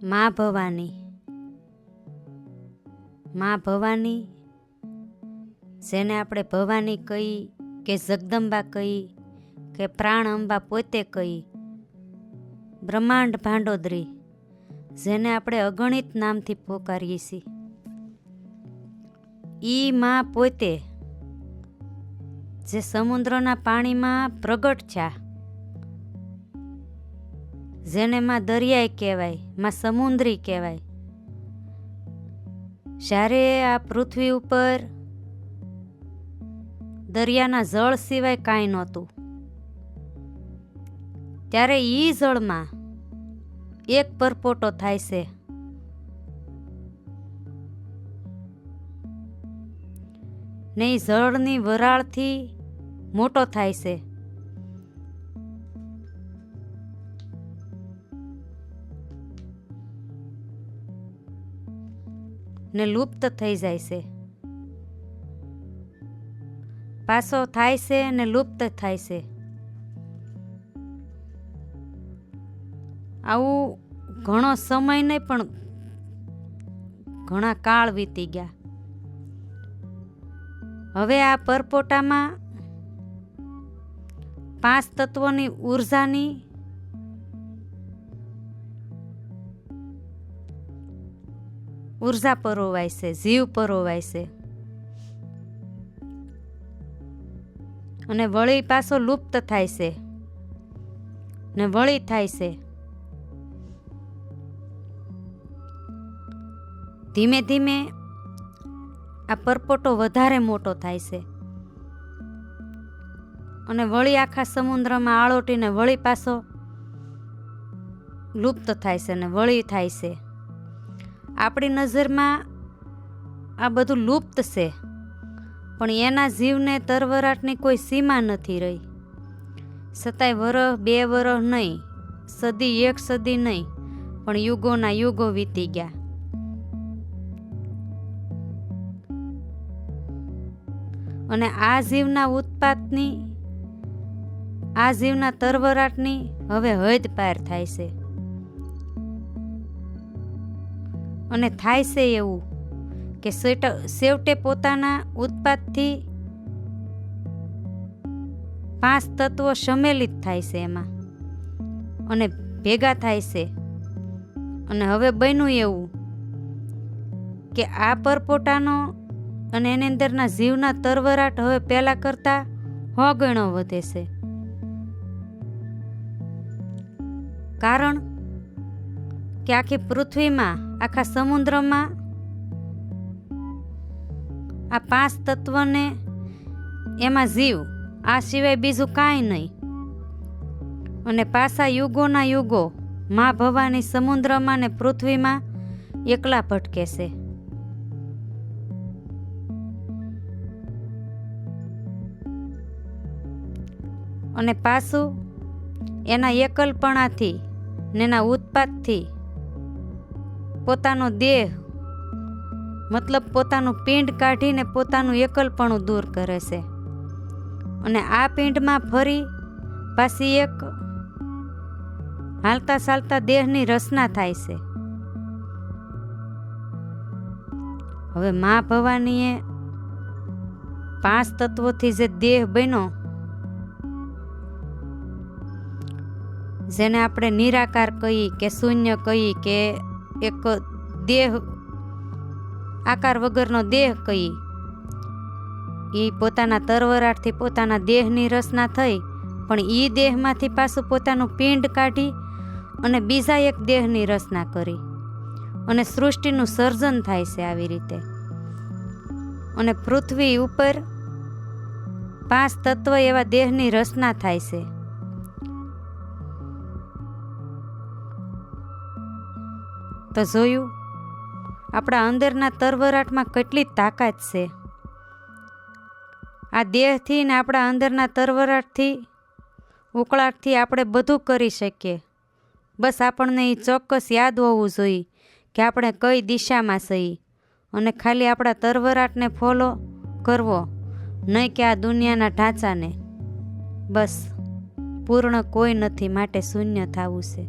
મા ભવાની, મા ભવાની જેને આપણે ભવાની કહી કે જગદંબા કહી કે પ્રાણ અંબા પોતે કહી, બ્રહ્માંડ ભાંડોદરી જેને આપણે અગણિત નામથી પોકારીએ છીએ, ઈ મા પોતે જે સમુદ્રના પાણીમાં પ્રગટ છે, જેને માં દરિયાઈ કહેવાય, માં સમુદ્રી કહેવાય. જ્યારે આ પૃથ્વી ઉપર દરિયાના જળ સિવાય કાંઈ નહોતું, ત્યારે ઈ જળમાં એક પરપોટો થાય છે. ને ઈ જળની વરાળથી મોટો થાય છે. ને લુપ્ત થઈ જાય છે, પાછો થાય છે ને લુપ્ત થાય છે. આવું ઘણો સમય નહીં પણ ઘણા કાળ વીતી ગયા. હવે આ પરપોટામાં 5 તત્વોની ઉર્જાની ઉર્જા પરોવાય છે, જીવ પરોવાય છે, અને વળી પાછો લુપ્ત થાય છે ને વળી થાય છે. ધીમે ધીમે આ પરપોટો વધારે મોટો થાય છે અને વળી આખા સમુદ્રમાં આળોટીને વળી પાછો લુપ્ત થાય છે ને વળી થાય છે. આપણી નજરમાં આ બધું લુપ્ત છે, પણ એના જીવને તરવરાટની કોઈ સીમા નથી રહી. છતાંય વરહ 2 વરહ નહીં, સદી 1 સદી નહીં, પણ યુગોના યુગો વીતી ગયા. અને આ જીવના ઉત્પાતની, આ જીવના તરવરાટની હવે હદ પાર થાય છે. અને થાય છે એવું કે છેવટે પોતાના ઉત્પાદથી 5 તત્વો સંમેલિત થાય છે એમાં અને ભેગા થાય છે. અને હવે બન્યું એવું કે આ પરપોટાનો અને એની અંદરના જીવના તરવરાટ હવે પહેલા કરતા 100 ગણો વધે છે. કારણ કે આખી પૃથ્વીમાં, આખા સમુદ્રમાં આ 5 તત્વને એમાં જીવ, આ સિવાય બીજું કાંઈ નહીં. અને પાછા યુગોના યુગો મા ભવાની સમુદ્રમાં ને પૃથ્વીમાં એકલા ભટકે છે. અને પાછું એના એકલપણાથી ને એના ઉત્પાદથી પોતાનો દેહ, મતલબ પોતાનું પિંડ કાઢીને પોતાનું એકલપણું દૂર કરે છે. અને આ પિંડમાં ફરી પાછી એક હાલતા ચાલતા દેહની રચના થાય છે. હવે મા ભવાનીએ 5 તત્વોથી જે દેહ બન્યો, જેને આપણે નિરાકાર કહીએ કે શૂન્ય કહીએ કે એક દેહ, આકાર વગરનો દેહ કહીએ, એ પોતાના તરવરાટથી પોતાના દેહની રચના થઈ. પણ એ દેહમાંથી પાછું પોતાનું પિંડ કાઢી અને બીજા એક દેહની રચના કરી અને સૃષ્ટિનું સર્જન થાય છે આવી રીતે. અને પૃથ્વી ઉપર 5 તત્વ એવા દેહની રચના થાય છે. તો જોયું આપણા અંદરના તરવરાટમાં કેટલી તાકાત છે. આ દેહથી ને આપણા અંદરના તરવરાટથી, ઉકળાટથી આપણે બધું કરી શકીએ. બસ આપણને એ ચોક્કસ યાદ હોવું જોઈએ કે આપણે કઈ દિશામાં છીએ, અને ખાલી આપણા તરવરાટને ફોલો કરવો, નહીં કે આ દુનિયાના ઢાંચાને. બસ પૂર્ણ કોઈ નથી, માટે શૂન્ય થવું છે.